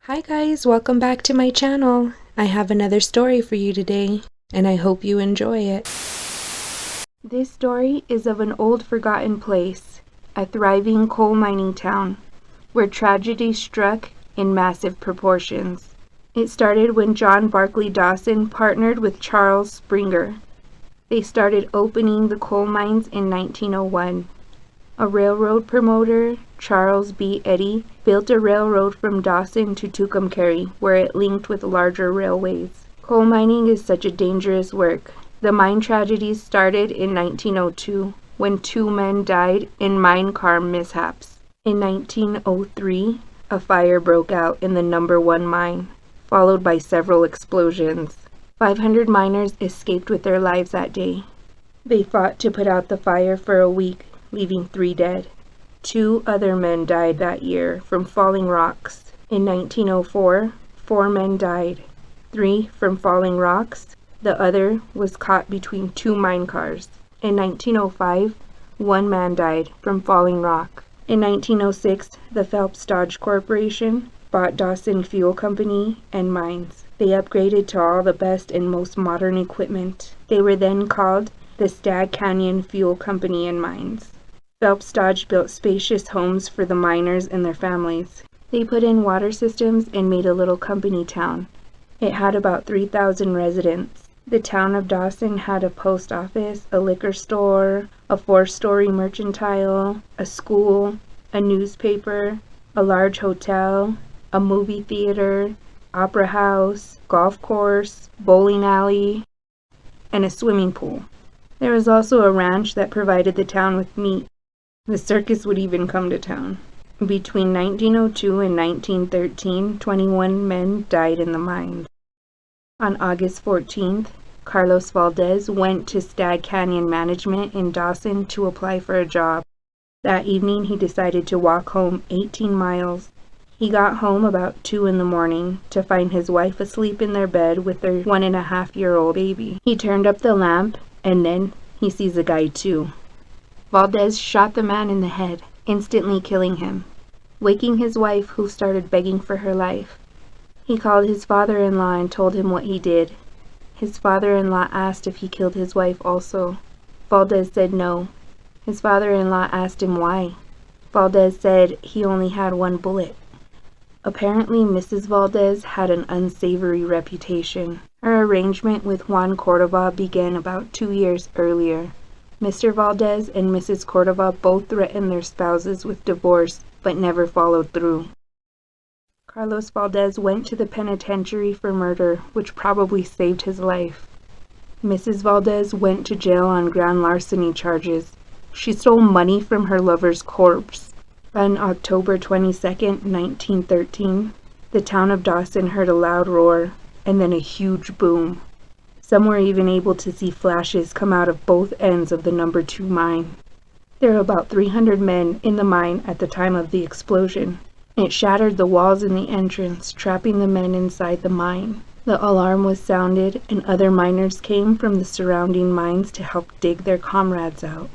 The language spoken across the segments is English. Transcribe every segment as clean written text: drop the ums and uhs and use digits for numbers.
Hi guys, welcome back to my channel. I have another story for you today, and I hope you enjoy it. This story is of an old forgotten place, a thriving coal mining town, where tragedy struck in massive proportions. It started when John Barclay Dawson partnered with Charles Springer. They started opening the coal mines in 1901. A railroad promoter, Charles B. Eddy, built a railroad from Dawson to Tucumcari, where it linked with larger railways. Coal mining is such a dangerous work. The mine tragedies started in 1902, when 2 men died in mine car mishaps. In 1903, a fire broke out in the number 1 mine, followed by several explosions. 500 miners escaped with their lives that day. They fought to put out the fire for a week, leaving 3 dead. 2 other men died that year from falling rocks. In 1904, 4 men died, 3 from falling rocks. The other was caught between 2 mine cars. In 1905, 1 man died from falling rock. In 1906, the Phelps Dodge Corporation bought Dawson Fuel Company and mines. They upgraded to all the best and most modern equipment. They were then called the Stag Canyon Fuel Company and Mines. Phelps Dodge built spacious homes for the miners and their families. They put in water systems and made a little company town. It had about 3,000 residents. The town of Dawson had a post office, a liquor store, a 4-story mercantile, a school, a newspaper, a large hotel, a movie theater, opera house, golf course, bowling alley, and a swimming pool. There was also a ranch that provided the town with meat. The circus would even come to town. Between 1902 and 1913, 21 men died in the mines. On August 14th, Carlos Valdez went to Stag Canyon Management in Dawson to apply for a job. That evening, he decided to walk home 18 miles. He got home about 2 in the morning to find his wife asleep in their bed with their 1.5-year-old baby. He turned up the lamp, and then he sees a guy too. Valdez shot the man in the head, instantly killing him, waking his wife, who started begging for her life. He called his father-in-law and told him what he did. His father-in-law asked if he killed his wife also. Valdez said no. His father-in-law asked him why. Valdez said he only had 1 bullet. Apparently, Mrs. Valdez had an unsavory reputation. Her arrangement with Juan Cordova began about 2 years earlier. Mr. Valdez and Mrs. Cordova both threatened their spouses with divorce, but never followed through. Carlos Valdez went to the penitentiary for murder, which probably saved his life. Mrs. Valdez went to jail on grand larceny charges. She stole money from her lover's corpse. On October 22nd, 1913, the town of Dawson heard a loud roar, and then a huge boom. Some were even able to see flashes come out of both ends of the number 2 mine. There were about 300 men in the mine at the time of the explosion. It shattered the walls in the entrance, trapping the men inside the mine. The alarm was sounded, and other miners came from the surrounding mines to help dig their comrades out.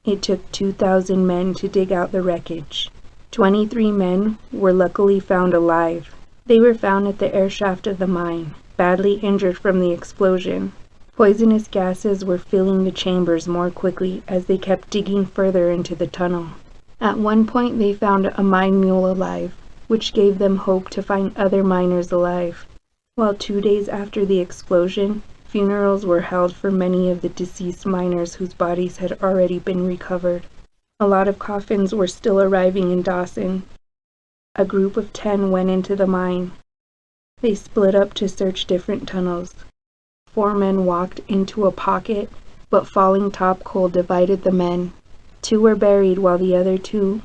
It took 2,000 men to dig out the wreckage. 23 men were luckily found alive. They were found at the air shaft of the mine, badly injured from the explosion. Poisonous gases were filling the chambers more quickly as they kept digging further into the tunnel. At one point they found a mine mule alive, which gave them hope to find other miners alive. While 2 days after the explosion, funerals were held for many of the deceased miners whose bodies had already been recovered. A lot of coffins were still arriving in Dawson. A group of 10 went into the mine. They split up to search different tunnels. 4 men walked into a pocket, but falling top coal divided the men. 2 were buried while the other 2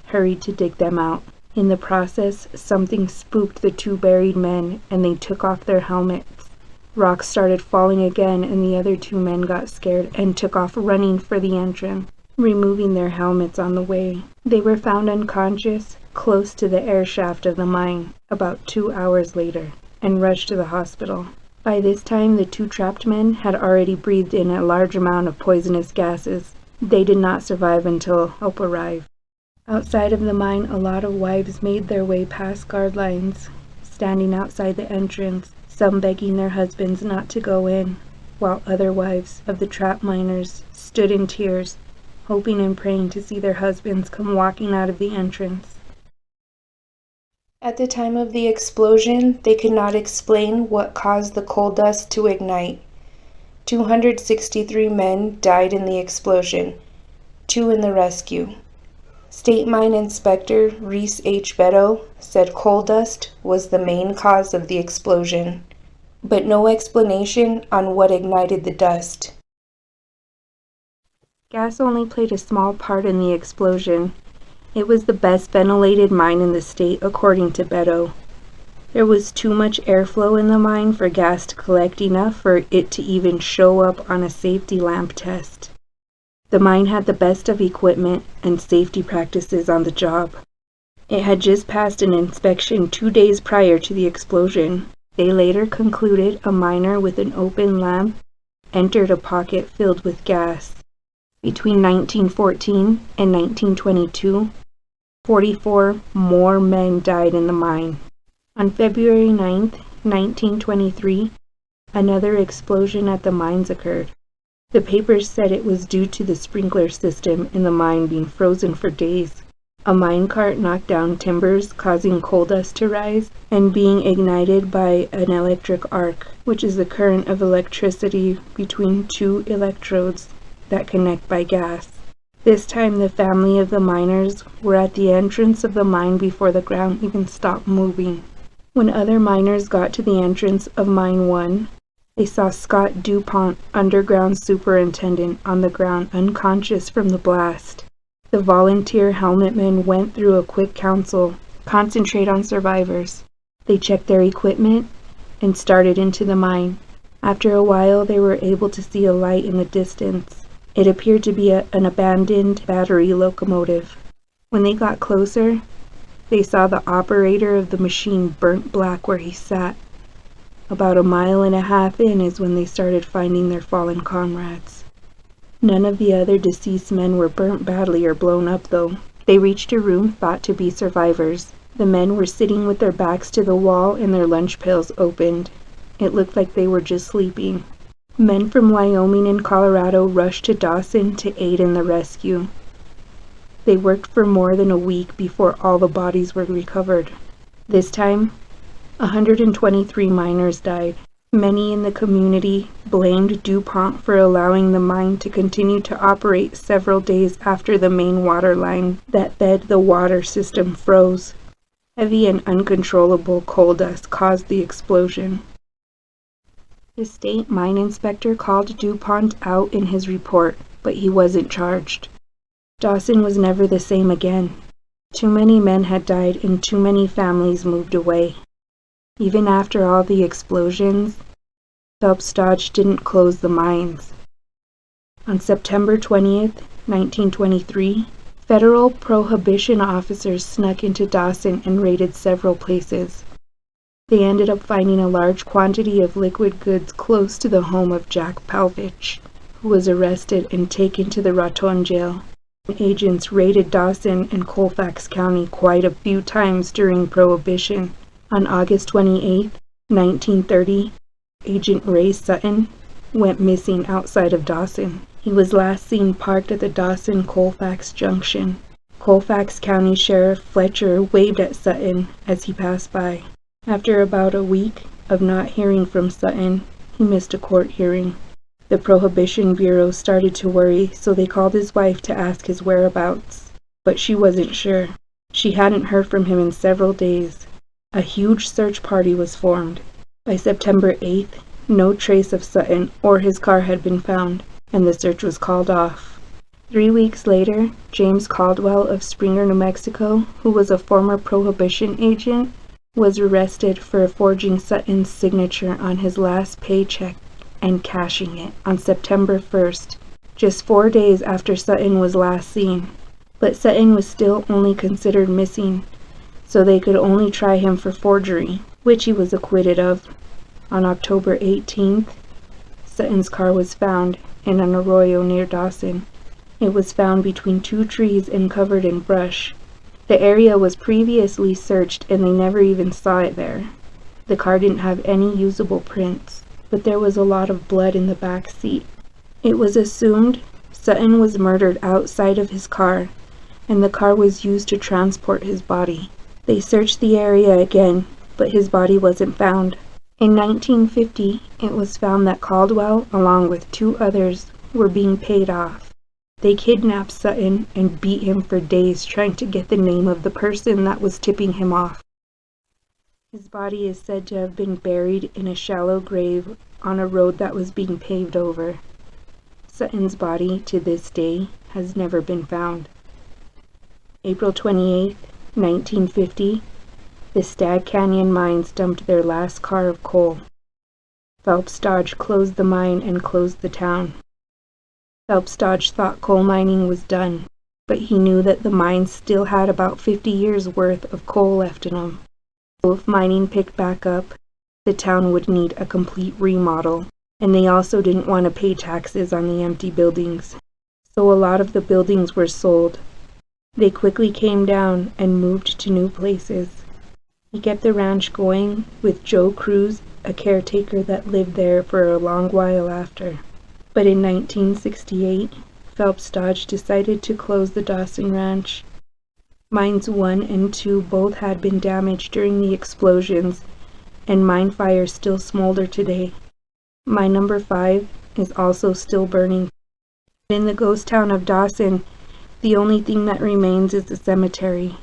hurried to dig them out. In the process, something spooked the 2 buried men, and they took off their helmets. Rocks started falling again, and the other 2 men got scared and took off running for the entrance, removing their helmets on the way. They were found unconscious close to the air shaft of the mine about 2 hours later and rushed to the hospital. By this time, the 2 trapped men had already breathed in a large amount of poisonous gases. They did not survive until help arrived. Outside of the mine, a lot of wives made their way past guard lines, standing outside the entrance, some begging their husbands not to go in, while other wives of the trapped miners stood in tears, hoping and praying to see their husbands come walking out of the entrance. At the time of the explosion, they could not explain what caused the coal dust to ignite. 263 men died in the explosion, 2 in the rescue. State Mine Inspector Reese H. Beto said coal dust was the main cause of the explosion, but no explanation on what ignited the dust. Gas only played a small part in the explosion. It was the best ventilated mine in the state, according to Beto. There was too much airflow in the mine for gas to collect enough for it to even show up on a safety lamp test. The mine had the best of equipment and safety practices on the job. It had just passed an inspection 2 days prior to the explosion. They later concluded a miner with an open lamp entered a pocket filled with gas. Between 1914 and 1922, 44 more men died in the mine. On February 9, 1923, another explosion at the mines occurred. The papers said it was due to the sprinkler system in the mine being frozen for days. A mine cart knocked down timbers, causing coal dust to rise, and being ignited by an electric arc, which is the current of electricity between 2 electrodes that connect by gas. This time the family of the miners were at the entrance of the mine before the ground even stopped moving. When other miners got to the entrance of Mine 1, they saw Scott DuPont, underground superintendent, on the ground unconscious from the blast. The volunteer helmetmen went through a quick council, concentrate on survivors. They checked their equipment and started into the mine. After a while, they were able to see a light in the distance. It appeared to be an abandoned battery locomotive. When they got closer, they saw the operator of the machine burnt black where he sat. About 1.5 miles in is when they started finding their fallen comrades. None of the other deceased men were burnt badly or blown up, though. They reached a room thought to be survivors. The men were sitting with their backs to the wall and their lunch pails opened. It looked like they were just sleeping. Men from Wyoming and Colorado rushed to Dawson to aid in the rescue. They worked for more than a week before all the bodies were recovered. This time, 123 miners died. Many in the community blamed DuPont for allowing the mine to continue to operate several days after the main water line that fed the water system froze. Heavy and uncontrollable coal dust caused the explosion. The state mine inspector called DuPont out in his report, but he wasn't charged. Dawson was never the same again. Too many men had died and too many families moved away. Even after all the explosions, Phelps Dodge didn't close the mines. On September 20th, 1923, federal prohibition officers snuck into Dawson and raided several places. They ended up finding a large quantity of liquid goods close to the home of Jack Palvich, who was arrested and taken to the Raton jail. Agents raided Dawson and Colfax County quite a few times during Prohibition. On August 28, 1930, Agent Ray Sutton went missing outside of Dawson. He was last seen parked at the Dawson-Colfax junction. Colfax County Sheriff Fletcher waved at Sutton as he passed by. After about a week of not hearing from Sutton, he missed a court hearing. The Prohibition Bureau started to worry, so they called his wife to ask his whereabouts. But she wasn't sure. She hadn't heard from him in several days. A huge search party was formed. By September 8th, no trace of Sutton or his car had been found, and the search was called off. 3 weeks later, James Caldwell of Springer, New Mexico, who was a former Prohibition agent, was arrested for forging Sutton's signature on his last paycheck and cashing it on September 1st, just 4 days after Sutton was last seen. But Sutton was still only considered missing, so they could only try him for forgery, which he was acquitted of. On October 18th, Sutton's car was found in an arroyo near Dawson. It was found between two trees and covered in brush. The area was previously searched and they never even saw it there. The car didn't have any usable prints, but there was a lot of blood in the back seat. It was assumed Sutton was murdered outside of his car, and the car was used to transport his body. They searched the area again, but his body wasn't found. In 1950, it was found that Caldwell, along with two others, were being paid off. They kidnapped Sutton and beat him for days trying to get the name of the person that was tipping him off. His body is said to have been buried in a shallow grave on a road that was being paved over. Sutton's body, to this day, has never been found. April 28, 1950, the Stag Canyon mines dumped their last car of coal. Phelps Dodge closed the mine and closed the town. Phelps Dodge thought coal mining was done, but he knew that the mines still had about 50 years' worth of coal left in them. So if mining picked back up, the town would need a complete remodel, and they also didn't want to pay taxes on the empty buildings. So a lot of the buildings were sold. They quickly came down and moved to new places. He kept the ranch going with Joe Cruz, a caretaker that lived there for a long while after. But in 1968, Phelps Dodge decided to close the Dawson Ranch. Mines 1 and 2 both had been damaged during the explosions, and mine fires still smolder today. Mine number 5 is also still burning. In the ghost town of Dawson, the only thing that remains is the cemetery.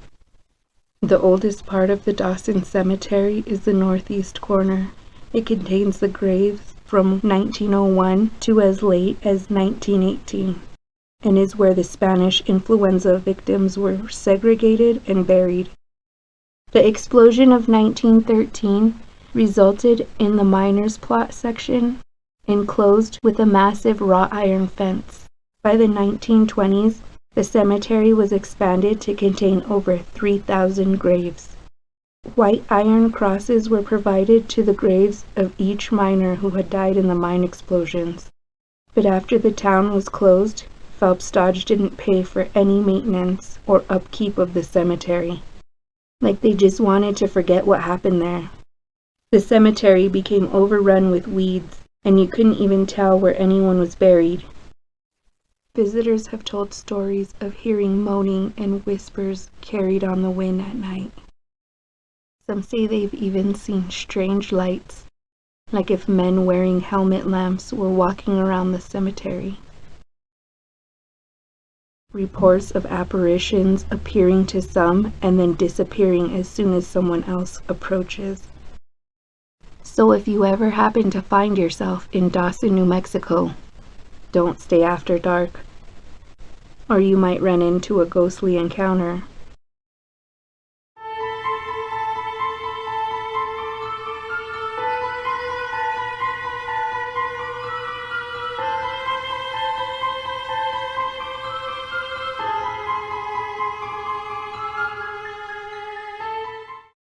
The oldest part of the Dawson Cemetery is the northeast corner. It contains the graves from 1901 to as late as 1918, and is where the Spanish influenza victims were segregated and buried. The explosion of 1913 resulted in the miners' plot section enclosed with a massive wrought iron fence. By the 1920s, the cemetery was expanded to contain over 3,000 graves. White iron crosses were provided to the graves of each miner who had died in the mine explosions. But after the town was closed, Phelps Dodge didn't pay for any maintenance or upkeep of the cemetery. Like they just wanted to forget what happened there. The cemetery became overrun with weeds, and you couldn't even tell where anyone was buried. Visitors have told stories of hearing moaning and whispers carried on the wind at night. Some say they've even seen strange lights, like if men wearing helmet lamps were walking around the cemetery. Reports of apparitions appearing to some and then disappearing as soon as someone else approaches. So if you ever happen to find yourself in Dawson, New Mexico, don't stay after dark, or you might run into a ghostly encounter.